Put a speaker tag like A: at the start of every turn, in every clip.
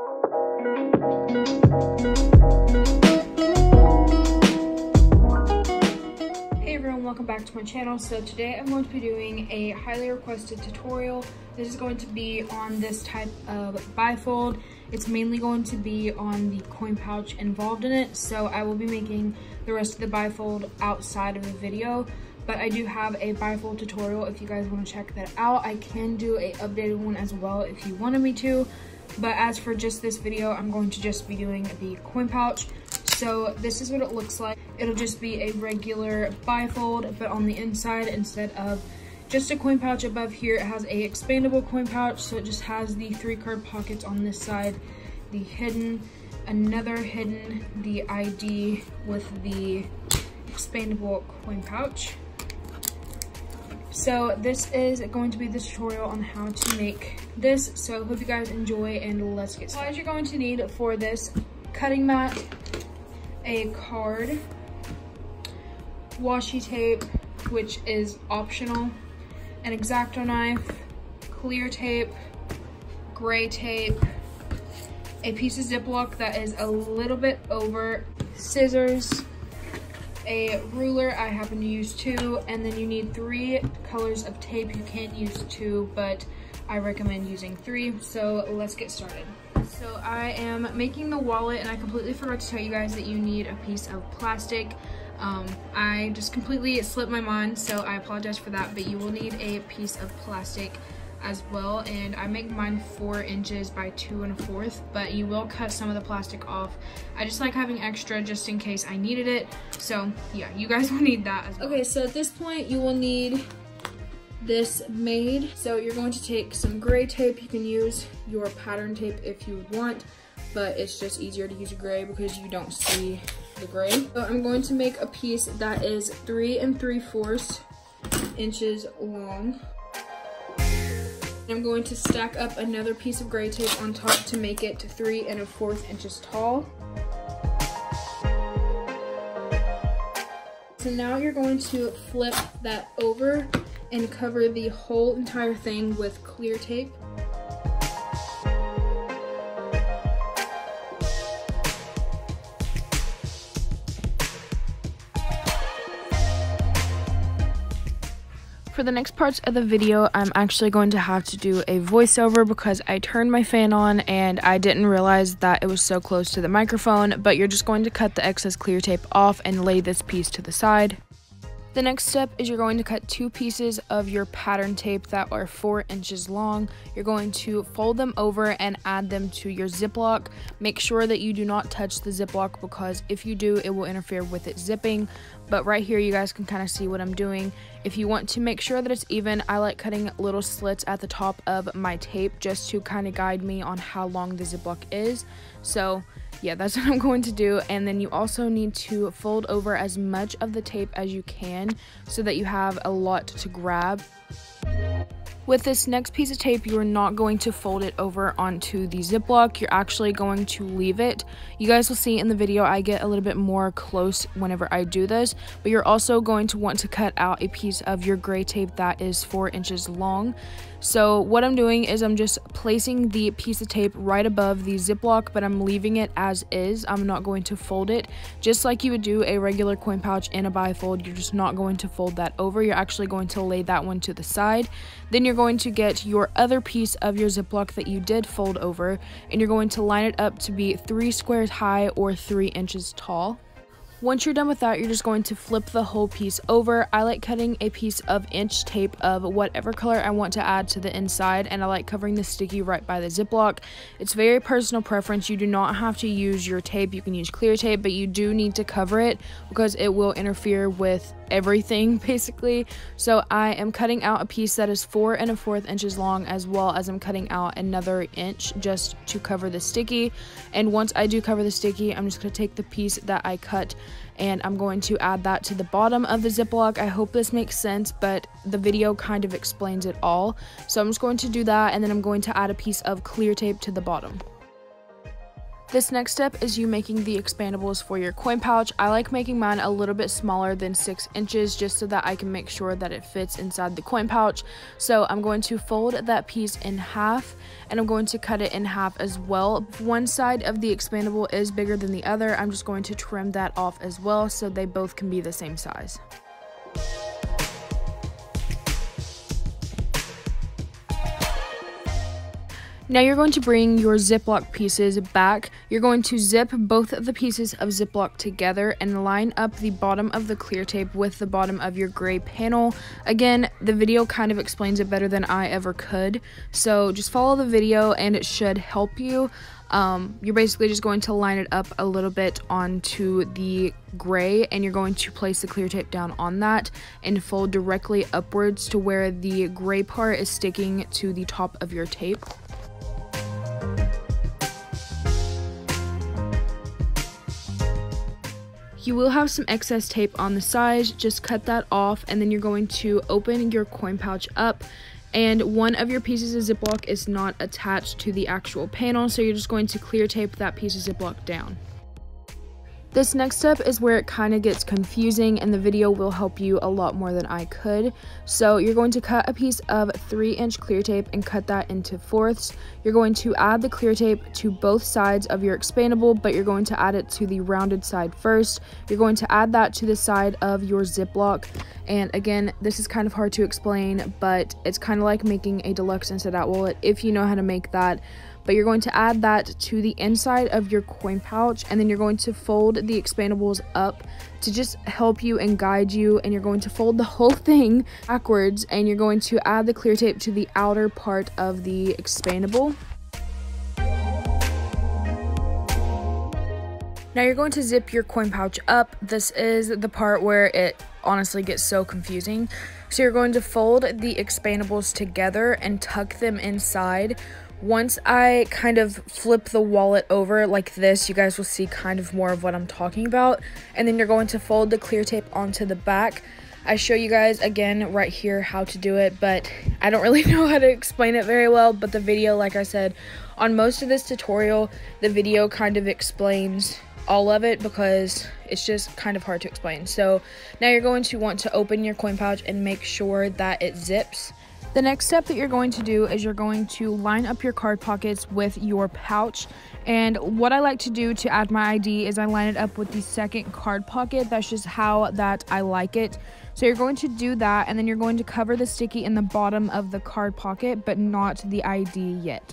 A: Hey everyone, welcome back to my channel. So today I'm going to be doing a highly requested tutorial. This is going to be on this type of bifold. It's mainly going to be on the coin pouch involved in it, so I will be making the rest of the bifold outside of the video. But I do have a bifold tutorial if you guys want to check that out. I can do a updated one as well if you wanted me to. But as for just this video, I'm going to just be doing the coin pouch. So this is what it looks like. It'll just be a regular bifold, but on the inside, instead of just a coin pouch above here, it has a expandable coin pouch. So it just has the 3 card pockets on this side, the hidden, another hidden, the ID with the expandable coin pouch. So this is going to be the tutorial on how to make this. So I hope you guys enjoy, and let's get started. What you're going to need for this: cutting mat, a card, washi tape, which is optional, an X-Acto knife, clear tape, gray tape, a piece of ziplock that is a little bit over, scissors, a ruler. I happen to use 2, and then you need 3 colors of tape. You can use 2, but I recommend using 3. So let's get started. So I am making the wallet, and I completely forgot to tell you guys that you need a piece of plastic. I just completely slipped my mind, so I apologize for that, but you will need a piece of plastic as well. And I make mine 4 inches by 2 1/4, but you will cut some of the plastic off. I just like having extra just in case I needed it. So yeah, you guys will need that as well. Okay, so at this point you will need this made. So you're going to take some gray tape. You can use your pattern tape if you want, but it's just easier to use gray because you don't see the gray. So I'm going to make a piece that is 3 3/4 inches long. I'm going to stack up another piece of gray tape on top to make it 3 1/4 inches tall. So now you're going to flip that over and cover the whole entire thing with clear tape. For the next parts of the video, I'm actually going to have to do a voiceover because I turned my fan on and I didn't realize that it was so close to the microphone, but you're just going to cut the excess clear tape off and lay this piece to the side. The next step is you're going to cut 2 pieces of your pattern tape that are 4 inches long. You're going to fold them over and add them to your ziplock. Make sure that you do not touch the ziplock because if you do, it will interfere with it zipping. But right here, you guys can kind of see what I'm doing. If you want to make sure that it's even, I like cutting little slits at the top of my tape just to kind of guide me on how long the ziplock is. So yeah, that's what I'm going to do. And then you also need to fold over as much of the tape as you can so that you have a lot to grab. With this next piece of tape, you are not going to fold it over onto the ziplock. You're actually going to leave it. You guys will see in the video I get a little bit more close whenever I do this, but you're also going to want to cut out a piece of your gray tape that is 4 inches long. So what I'm doing is I'm just placing the piece of tape right above the ziplock, but I'm leaving it as is. I'm not going to fold it. Just like you would do a regular coin pouch in a bifold, you're just not going to fold that over. You're actually going to lay that one to the side. Then you're going to get your other piece of your ziplock that you did fold over, and you're going to line it up to be 3 squares high or 3 inches tall. Once you're done with that, you're just going to flip the whole piece over. I like cutting a piece of inch tape of whatever color I want to add to the inside, and I like covering the sticky right by the ziplock. It's very personal preference. You do not have to use your tape. You can use clear tape, but you do need to cover it because it will interfere with everything basically. So I am cutting out a piece that is 4 1/4 inches long, as well as I'm cutting out another inch just to cover the sticky. And once I do cover the sticky, I'm just going to take the piece that I cut and I'm going to add that to the bottom of the ziplock. I hope this makes sense, but the video kind of explains it all. So I'm just going to do that, and then I'm going to add a piece of clear tape to the bottom. This next step is you making the expandables for your coin pouch. I like making mine a little bit smaller than 6 inches just so that I can make sure that it fits inside the coin pouch. So I'm going to fold that piece in half and I'm going to cut it in half as well. If one side of the expandable is bigger than the other, I'm just going to trim that off as well so they both can be the same size. Now you're going to bring your ziplock pieces back. You're going to zip both of the pieces of ziplock together and line up the bottom of the clear tape with the bottom of your gray panel. Again, the video kind of explains it better than I ever could, so just follow the video and it should help you. You're basically just going to line it up a little bit onto the gray and you're going to place the clear tape down on that and fold directly upwards to where the gray part is sticking to the top of your tape. You will have some excess tape on the sides, just cut that off, and then you're going to open your coin pouch up, and one of your pieces of Ziploc is not attached to the actual panel, so you're just going to clear tape that piece of Ziploc down. This next step is where it kind of gets confusing and the video will help you a lot more than I could. So you're going to cut a piece of 3-inch clear tape and cut that into fourths. You're going to add the clear tape to both sides of your expandable, but you're going to add it to the rounded side first. You're going to add that to the side of your Ziploc. And again, this is kind of hard to explain, but it's kind of like making a deluxe inside out wallet if you know how to make that. But you're going to add that to the inside of your coin pouch, and then you're going to fold the expandables up to just help you and guide you, and you're going to fold the whole thing backwards, and you're going to add the clear tape to the outer part of the expandable. Now you're going to zip your coin pouch up. This is the part where it honestly gets so confusing. So you're going to fold the expandables together and tuck them inside. Once I kind of flip the wallet over like this, you guys will see kind of more of what I'm talking about. And then you're going to fold the clear tape onto the back. I show you guys again right here how to do it, but I don't really know how to explain it very well. But the video, like I said, on most of this tutorial, the video kind of explains all of it because it's just kind of hard to explain. So now you're going to want to open your coin pouch and make sure that it zips. The next step that you're going to do is you're going to line up your card pockets with your pouch. And what I like to do to add my ID is I line it up with the second card pocket. That's just how that I like it. So you're going to do that, and then you're going to cover the sticky in the bottom of the card pocket, but not the ID yet.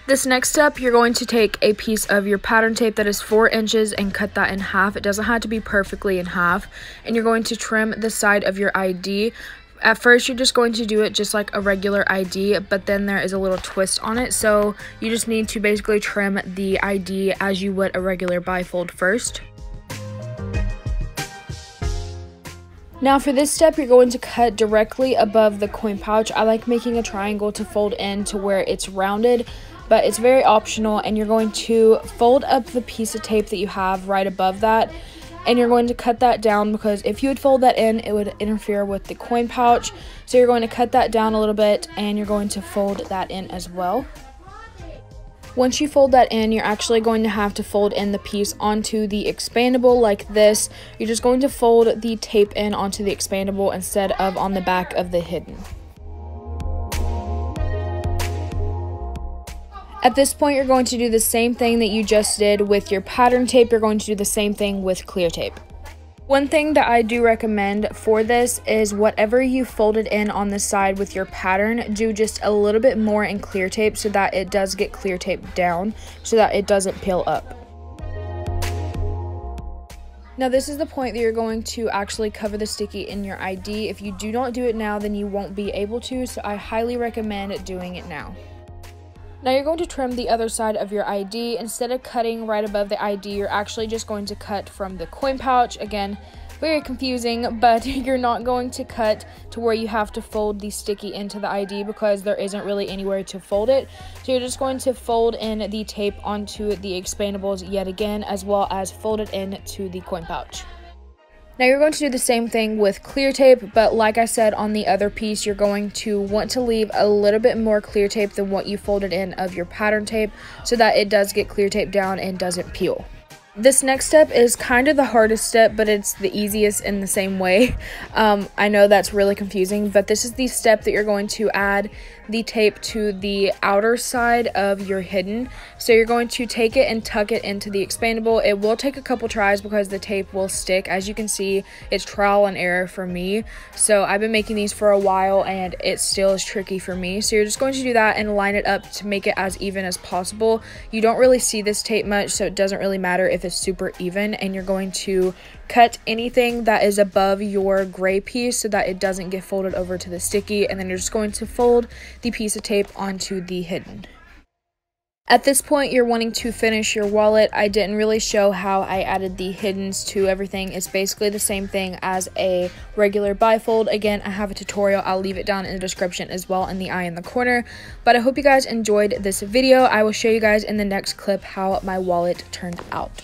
A: This next step, you're going to take a piece of your pattern tape that is 4 inches and cut that in half. It doesn't have to be perfectly in half. And you're going to trim the side of your ID. At first, you're just going to do it just like a regular ID, but then there is a little twist on it. So you just need to basically trim the ID as you would a regular bifold first. Now for this step, you're going to cut directly above the coin pouch. I like making a triangle to fold in to where it's rounded, but it's very optional, and you're going to fold up the piece of tape that you have right above that. And you're going to cut that down because if you would fold that in, it would interfere with the coin pouch. So you're going to cut that down a little bit, and you're going to fold that in as well. Once you fold that in, you're actually going to have to fold in the piece onto the expandable like this. You're just going to fold the tape in onto the expandable instead of on the back of the hidden. At this point, you're going to do the same thing that you just did with your pattern tape. You're going to do the same thing with clear tape. One thing that I do recommend for this is whatever you folded in on the side with your pattern, do just a little bit more in clear tape so that it does get clear taped down so that it doesn't peel up. Now this is the point that you're going to actually cover the sticky in your ID. If you do not do it now, then you won't be able to, so I highly recommend doing it now. Now you're going to trim the other side of your ID. Instead of cutting right above the ID, you're actually just going to cut from the coin pouch. Again, very confusing, but you're not going to cut to where you have to fold the sticky into the ID because there isn't really anywhere to fold it. So you're just going to fold in the tape onto the expandables yet again, as well as fold it into the coin pouch. Now you're going to do the same thing with clear tape, but like I said on the other piece, you're going to want to leave a little bit more clear tape than what you folded in of your pattern tape so that it does get clear tape down and doesn't peel. This next step is kind of the hardest step, but it's the easiest in the same way. I know that's really confusing, but this is the step that you're going to add the tape to the outer side of your hidden. So you're going to take it and tuck it into the expandable. It will take a couple tries because the tape will stick. As you can see, it's trial and error for me. So I've been making these for a while and it still is tricky for me. So you're just going to do that and line it up to make it as even as possible. You don't really see this tape much, so it doesn't really matter if it's super even, and you're going to cut anything that is above your gray piece so that it doesn't get folded over to the sticky, and then you're just going to fold the piece of tape onto the hidden. At this point, you're wanting to finish your wallet. I didn't really show how I added the hiddens to everything. It's basically the same thing as a regular bifold. Again, I have a tutorial. I'll leave it down in the description as well in the eye in the corner. But I hope you guys enjoyed this video. I will show you guys in the next clip how my wallet turned out.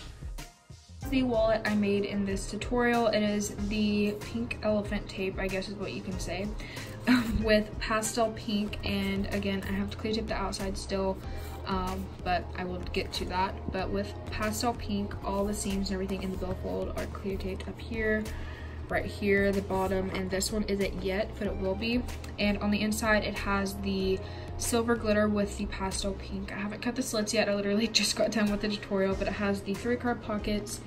A: The wallet I made in this tutorial, it is the pink elephant tape, I guess is what you can say, with pastel pink, and again I have to clear tape the outside still, but I will get to that. But with pastel pink, all the seams and everything in the bifold are clear taped up here, right here, the bottom, and this one isn't yet, but it will be. And on the inside it has the silver glitter with the pastel pink. I haven't cut the slits yet, I literally just got done with the tutorial, but it has the 3 card pockets,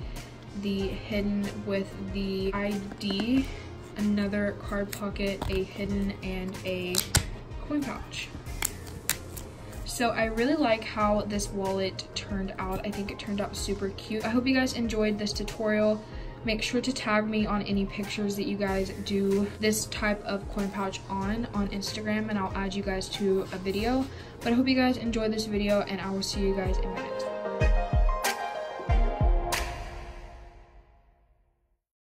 A: the hidden with the ID, another card pocket, a hidden, and a coin pouch. So I really like how this wallet turned out. I think it turned out super cute. I hope you guys enjoyed this tutorial. Make sure to tag me on any pictures that you guys do this type of coin pouch on Instagram, and I'll add you guys to a video. But I hope you guys enjoyed this video, and I will see you guys in my next one.